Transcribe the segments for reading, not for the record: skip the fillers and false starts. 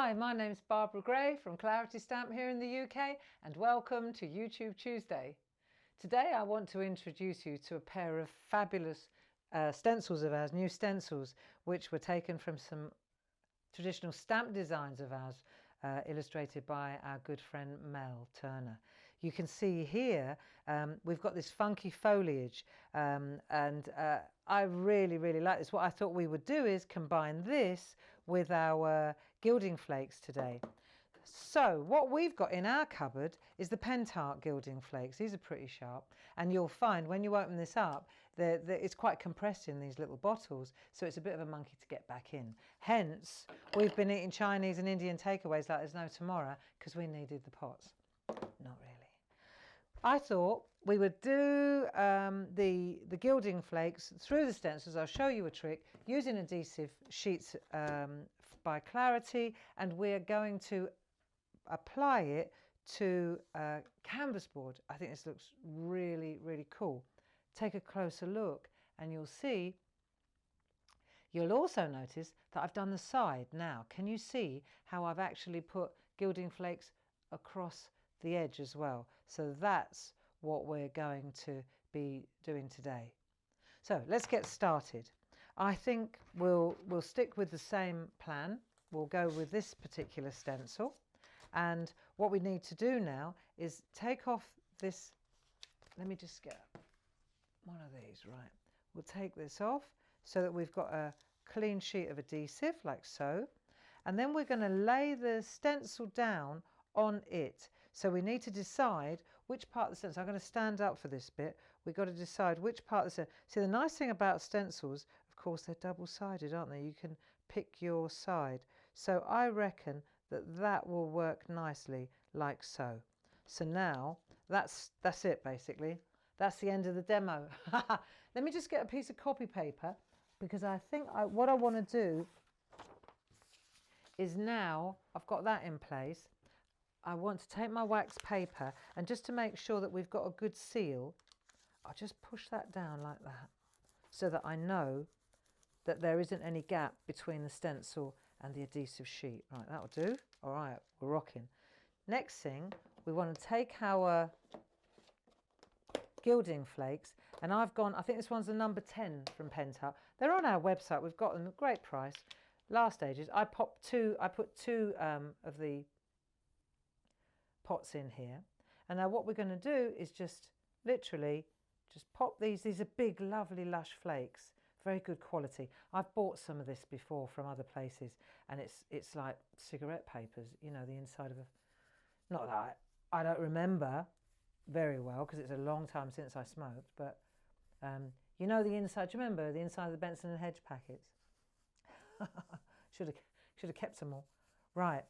Hi, my name's Barbara Gray from Claritystamp here in the UK, and welcome to YouTube Tuesday. Today I want to introduce you to a pair of fabulous stencils of ours, new stencils, which were taken from some traditional stamp designs of ours, illustrated by our good friend Mel Turner. You can see here we've got this funky foliage, and I really like this. What I thought we would do is combine this with our Gilding Flakes today. So what we've got in our cupboard is the Pentart Gilding Flakes. These are pretty sharp, and you'll find when you open this up it's quite compressed in these little bottles, so it's a bit of a monkey to get back in. Hence, we've been eating Chinese and Indian takeaways like there's no tomorrow because we needed the pots. Not really. I thought we would do the Gilding Flakes through the stencils. I'll show you a trick using adhesive sheets by Clarity, and we're going to apply it to a canvas board. I think this looks really cool. Take a closer look and you'll see. You'll also notice that I've done the side now. Can you see how I've actually put Gilding Flakes across the edge as well? So that's what we're going to be doing today. So let's get started. I think we'll stick with the same plan. We'll go with this particular stencil, and what we need to do now is take off this. Let me just get one of these. Right, we'll take this off so that we've got a clean sheet of adhesive like so, and then we're going to lay the stencil down on it. So we need to decide which part of the stencil. I'm going to stand up for this bit. We've got to decide which part of the stencil. See, the nice thing about stencils, of course, they're double-sided, aren't they? You can pick your side. So I reckon that will work nicely like so. So now that's it basically. That's the end of the demo. Let me just get a piece of copy paper, because I think what I want to do is, now I've got that in place, I want to take my wax paper, and just to make sure that we've got a good seal, I'll just push that down like that so that I know that there isn't any gap between the stencil and the adhesive sheet. Right, that'll do. All right, we're rocking. Next thing, we want to take our Gilding Flakes, and I think this one's the number 10 from Pentart. They're on our website. We've got them at a great prise. Last ages, I put two of the pots in here, and now what we're going to do is just literally just pop these. These are big, lovely, lush flakes, very good quality. I've bought some of this before from other places, and it's like cigarette papers, you know, the inside of a, not that I don't remember very well because it's a long time since I smoked, but you know, the inside. Do you remember the inside of the Benson and Hedge packets? should have kept them all. Right.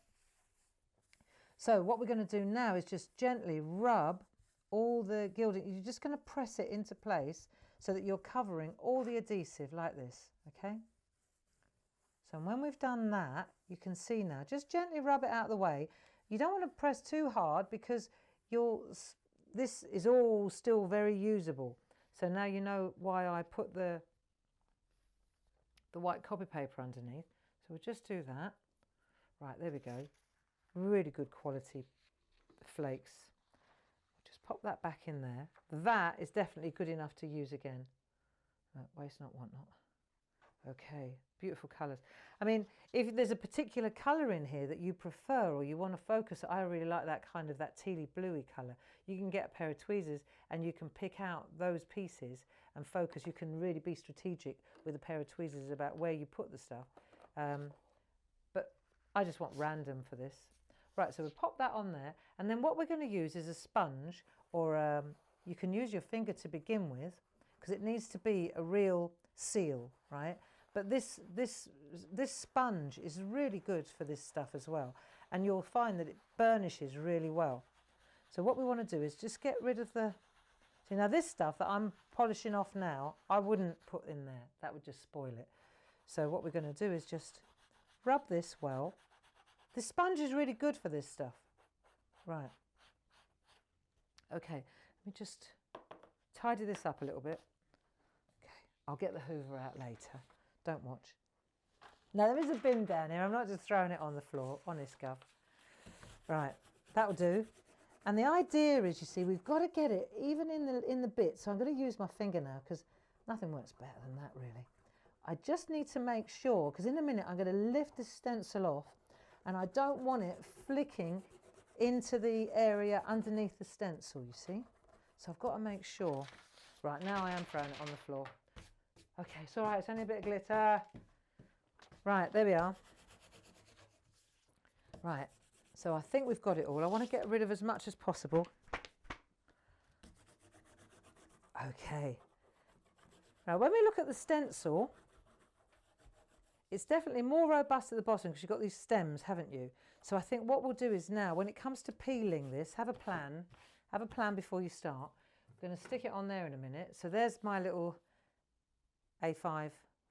So what we're going to do now is just gently rub all the gilding. You're just going to press it into place so that you're covering all the adhesive like this, okay? So when we've done that, you can see now, just gently rub it out of the way. You don't want to press too hard because this is all still very usable. So now you know why I put the white copy paper underneath. So we'll just do that. Right, there we go. Really good quality flakes. Just pop that back in there. That is definitely good enough to use again. Waste not, want not. Okay, beautiful colours. I mean, if there's a particular colour in here that you prefer or you want to focus, I really like that kind of that tealy bluey colour. You can get a pair of tweezers and you can pick out those pieces and focus. You can really be strategic with a pair of tweezers about where you put the stuff. But I just want random for this. Right, so we'll pop that on there, and then what we're going to use is a sponge, or you can use your finger to begin with, because it needs to be a real seal, right? But this sponge is really good for this stuff as well, and you'll find that it burnishes really well. So what we want to do is just get rid of the... See, now this stuff that I'm polishing off now, I wouldn't put in there. That would just spoil it. So what we're going to do is just rub this well. The sponge is really good for this stuff. Right. Okay, let me just tidy this up a little bit. Okay, I'll get the Hoover out later. Don't watch. Now there is a bin down here. I'm not just throwing it on the floor. Honest, Gov. Right, that'll do. And the idea is, you see, we've got to get it even in the bit. So I'm going to use my finger now because nothing works better than that, really. I just need to make sure, because in a minute I'm going to lift the stencil off, and I don't want it flicking into the area underneath the stencil, you see. So I've got to make sure. Right, now I am throwing it on the floor. Okay, it's all right, it's only a bit of glitter. Right, there we are. Right, so I think we've got it all. I want to get rid of as much as possible. Okay. Now, when we look at the stencil, it's definitely more robust at the bottom because you've got these stems, haven't you? So I think what we'll do is now, when it comes to peeling this, have a plan. Have a plan before you start. I'm going to stick it on there in a minute. So there's my little A5,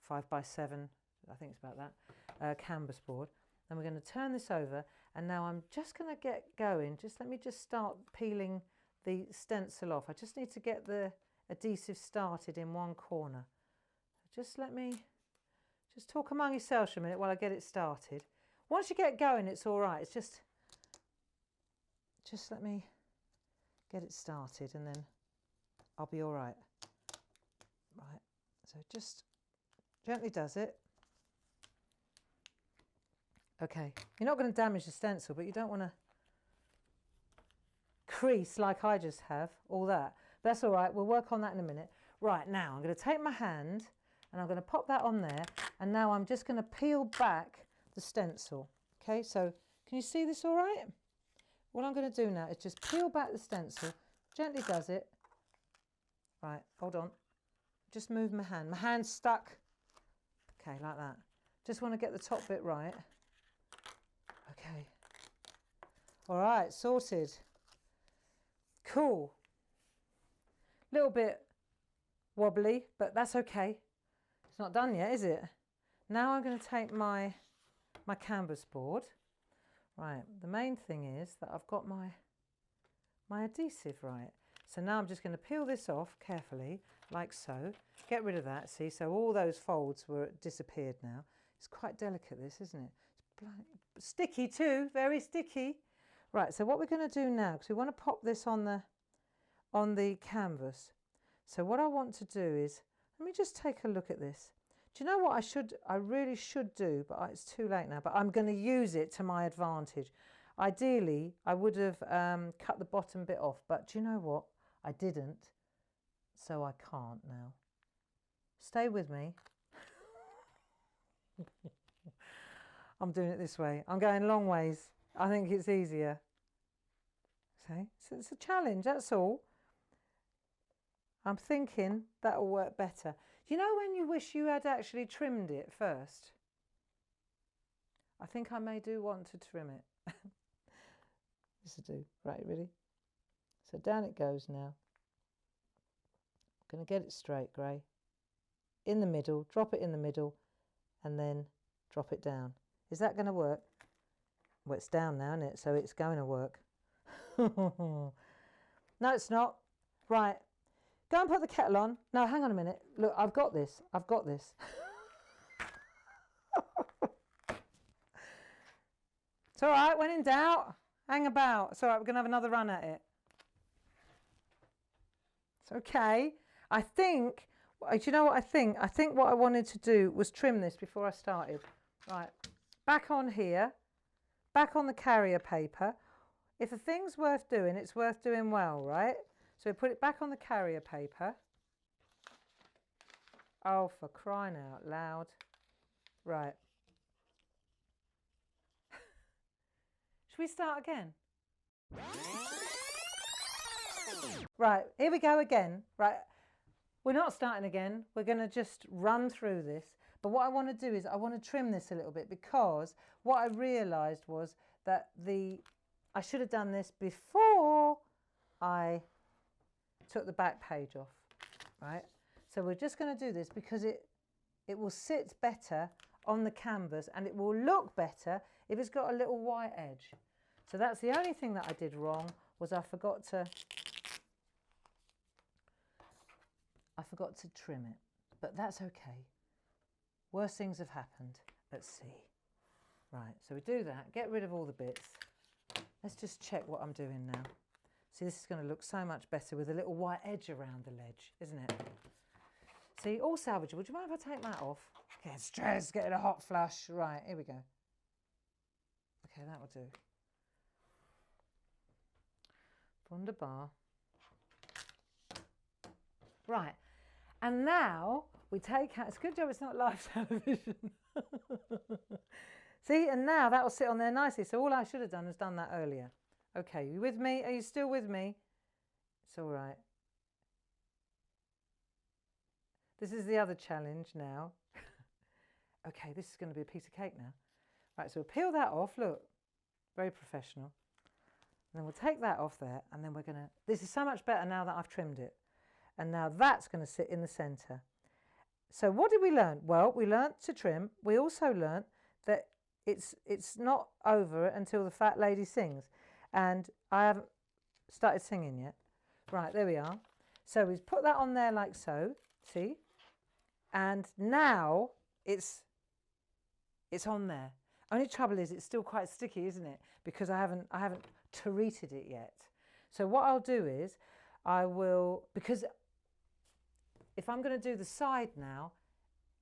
5x7, I think it's about that, canvas board. And we're going to turn this over. And now I'm just going to get going. Let me just start peeling the stencil off. I just need to get the adhesive started in one corner. Just talk among yourselves for a minute while I get it started. Once you get going, it's all right. It's just let me get it started and then I'll be all right. Right, so just gently does it. Okay, you're not going to damage the stencil, but you don't want to crease like I just have, all that. But that's all right, we'll work on that in a minute. Right, now I'm going to take my hand and I'm going to pop that on there, and now I'm just going to peel back the stencil. Okay, so can you see this all right? What I'm going to do now is just peel back the stencil, gently does it. Right, hold on. Just move my hand. My hand's stuck. Okay, like that. Just want to get the top bit right. Okay. All right, sorted. Cool. Little bit wobbly, but that's okay. It's not done yet, is it? Now I'm going to take my canvas board. Right, the main thing is that I've got my adhesive right. So now I'm just going to peel this off carefully, like so. Get rid of that, see? So all those folds were disappeared now. It's quite delicate, this, isn't it? It's sticky too, very sticky. Right, so what we're going to do now, because we want to pop this on the canvas. So what I want to do is, let me just take a look at this. Do you know what I really should do, but it's too late now, but I'm going to use it to my advantage. Ideally, I would have cut the bottom bit off, but do you know what? I didn't, so I can't now. Stay with me. I'm doing it this way. I'm going long ways. I think it's easier. See? So it's a challenge, that's all. I'm thinking that'll work better. Do you know when you wish you had actually trimmed it first? I think I may do want to trim it. This will do. Right, ready? So down it goes now. I'm going to get it straight, Gray. In the middle, drop it in the middle, and then drop it down. Is that going to work? Well, it's down now, isn't it? So it's going to work. No, it's not. Right. Go and put the kettle on. No, hang on a minute. Look, I've got this. I've got this. It's all right. When in doubt, hang about. It's all right. We're going to have another run at it. It's okay. I think, do you know what I think? I think what I wanted to do was trim this before I started. Right. Back on here. Back on the carrier paper. If a thing's worth doing, it's worth doing well, right? So we put it back on the carrier paper. Oh, for crying out loud. Right. Should we start again? Right, here we go again. Right, we're not starting again. We're going to just run through this. But what I want to do is I want to trim this a little bit, because what I realised was that I should have done this before I took the back page off, right? So we're just going to do this because it will sit better on the canvas, and it will look better if it's got a little white edge. So that's the only thing that I did wrong, was I forgot to trim it, but that's okay. Worse things have happened. Let's see. Right, so we do that, get rid of all the bits. Let's just check what I'm doing now. See, this is going to look so much better with a little white edge around the ledge, isn't it? See, all salvageable. Do you mind if I take that off? Getting stressed, getting a hot flush. Right, here we go. Okay, that will do. Wunderbar. Right, and now we take out, it's a good job it's not live television. See, and now that will sit on there nicely. So all I should have done is done that earlier. Okay, you with me? Are you still with me? It's all right. This is the other challenge now. Okay, this is going to be a piece of cake now. Right, so we'll peel that off. Look, very professional. And then we'll take that off there, and then we're going to, this is so much better now that I've trimmed it. And now that's going to sit in the centre. So what did we learn? Well, we learnt to trim. We also learnt that it's not over until the fat lady sings. And I haven't started singing yet. Right, there we are. So we've put that on there like so, see? And now it's on there. Only trouble is it's still quite sticky, isn't it? Because I haven't treated it yet. So what I'll do is I will, because if I'm going to do the side now,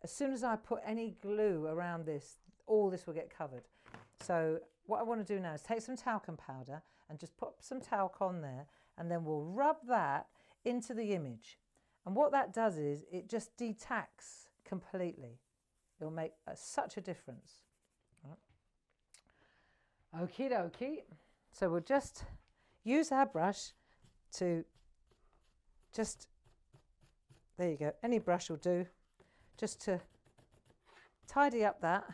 as soon as I put any glue around this, all this will get covered. So what I want to do now is take some talcum powder and just put some talc on there, and then we'll rub that into the image. And what that does is it just detacks completely. It'll make such a difference. Okie dokie. So we'll just use our brush to just, there you go, any brush will do, just to tidy up that.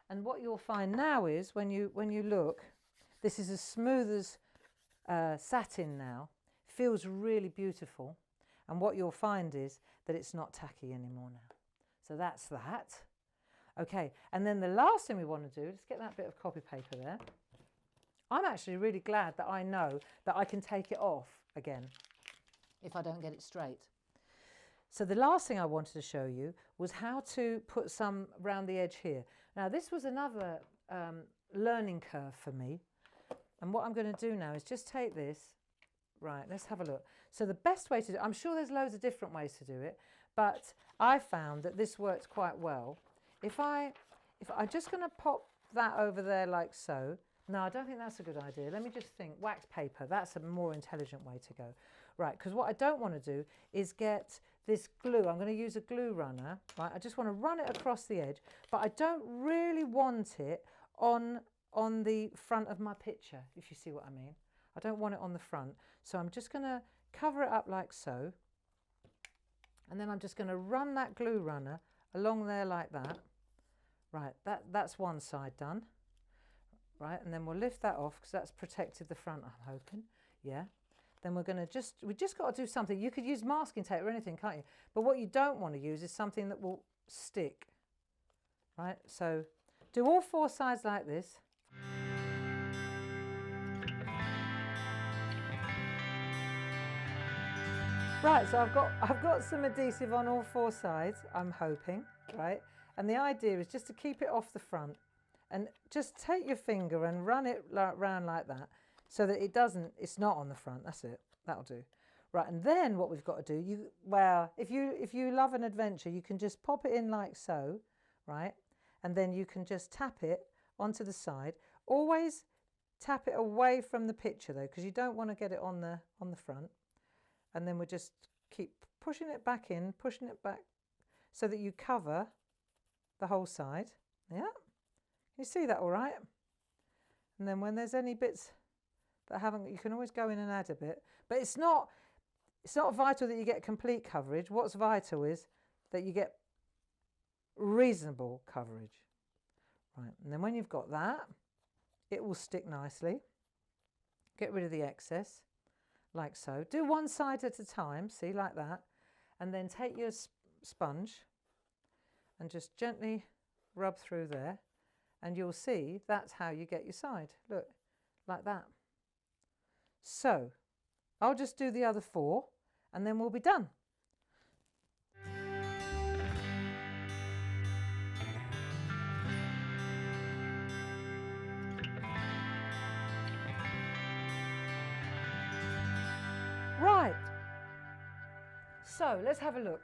And what you'll find now is when you look, this is as smooth as satin now. Feels really beautiful. And what you'll find is that it's not tacky anymore now. So that's that. Okay, and then the last thing we want to do, let's get that bit of copy paper there. I'm actually really glad that I know that I can take it off again if I don't get it straight. So the last thing I wanted to show you was how to put some around the edge here. Now this was another learning curve for me. And what I'm going to do now is just take this. Right, let's have a look. So the best way to do it, I'm sure there's loads of different ways to do it, but I found that this works quite well. If I'm just going to pop that over there like so. No, I don't think that's a good idea. Let me just think. Wax paper, that's a more intelligent way to go. Right, because what I don't want to do is get this glue. I'm going to use a glue runner. Right, I just want to run it across the edge, but I don't really want it on the front of my picture, if you see what I mean. I don't want it on the front. So I'm just going to cover it up like so. And then I'm just going to run that glue runner along there like that. Right, that's one side done. Right, and then we'll lift that off because that's protected the front, I'm hoping. Yeah. Then we just got to do something. You could use masking tape or anything, can't you? But what you don't want to use is something that will stick. Right, so do all four sides like this. Right, so I've got some adhesive on all four sides, I'm hoping, right? And the idea is just to keep it off the front and just take your finger and run it round like that so that it's not on the front. That's it, that'll do. Right, and then what we've got to do, if you love an adventure, you can just pop it in like so, right? And then you can just tap it onto the side. Always tap it away from the picture though, because you don't want to get it on the front. And then we'll just keep pushing it back in, pushing it back so that you cover the whole side. Yeah, you see that all right? And then when there's any bits that haven't, you can always go in and add a bit. But it's not vital that you get complete coverage. What's vital is that you get reasonable coverage. Right, and then when you've got that, it will stick nicely. Get rid of the excess. Like so. Do one side at a time, see, like that. And then take your sponge and just gently rub through there. And you'll see that's how you get your side. Look, like that. So, I'll just do the other four and then we'll be done. So let's have a look.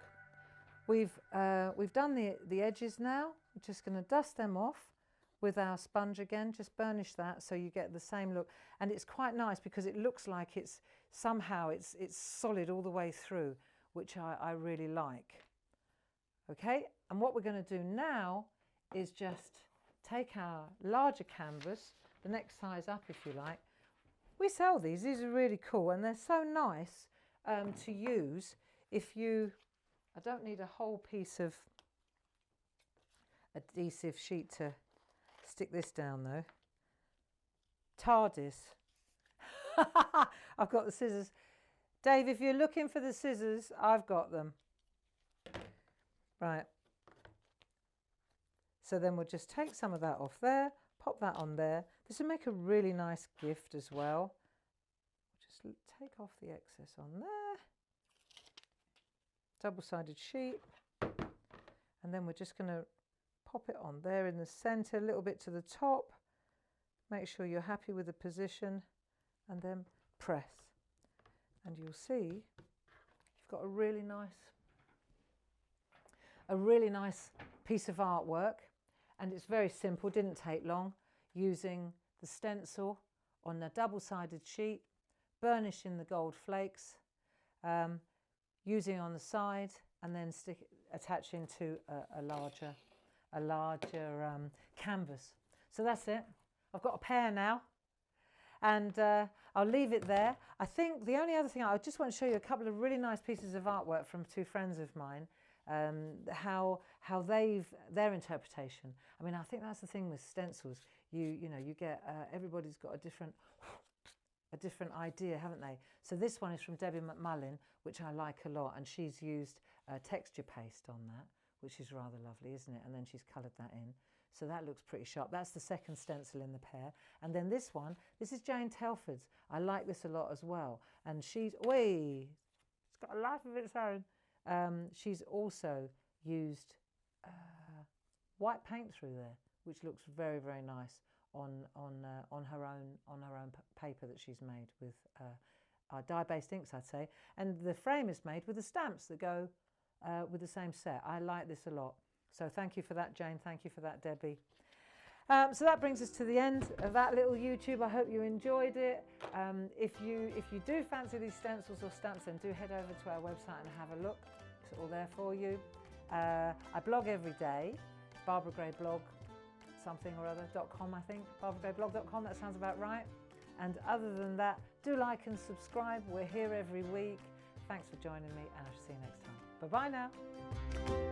We've done the edges now. We're just going to dust them off with our sponge again. Just burnish that so you get the same look. And it's quite nice because it looks like it's somehow it's solid all the way through, which I really like. Okay, and what we're going to do now is just take our larger canvas, the next size up if you like. We sell these are really cool and they're so nice to use if you, I don't need a whole piece of adhesive sheet to stick this down though. TARDIS. I've got the scissors. Dave, if you're looking for the scissors, I've got them. Right. So then we'll just take some of that off there, pop that on there. This will make a really nice gift as well. Just take off the excess on there. Double-sided sheet. And then we're just going to pop it on there in the center, a little bit to the top. Make sure you're happy with the position and then press. And you'll see you've got a really nice piece of artwork, and it's very simple, didn't take long, using the stencil on a double-sided sheet, burnishing the gold flakes, using on the side, and then attaching to a larger canvas. So that's it. I've got a pair now, and I'll leave it there. I think the only other thing, I just want to show you a couple of really nice pieces of artwork from two friends of mine, how their interpretation. I mean, I think that's the thing with stencils. You get everybody's got a different idea, haven't they? So this one is from Debbie McMullin, which I like a lot, and she's used texture paste on that, which is rather lovely, isn't it? And then she's coloured that in. So that looks pretty sharp. That's the second stencil in the pair. And then this one, this is Jane Telford's. I like this a lot as well. And she's, it's got a life of its own. She's also used white paint through there, which looks very, very nice on her own paper that she's made with dye-based inks, I'd say. And the frame is made with the stamps that go with the same set. I like this a lot. So thank you for that, Jane. Thank you for that, Debbie. So that brings us to the end of that little YouTube. I hope you enjoyed it. If you do fancy these stencils or stamps, then do head over to our website and have a look. It's all there for you. I blog every day. Barbara Gray blog something or other.com, I think. BarbaraGrayblog.com, that sounds about right. And other than that, do like and subscribe. We're here every week. Thanks for joining me, and I'll see you next time. Bye-bye now.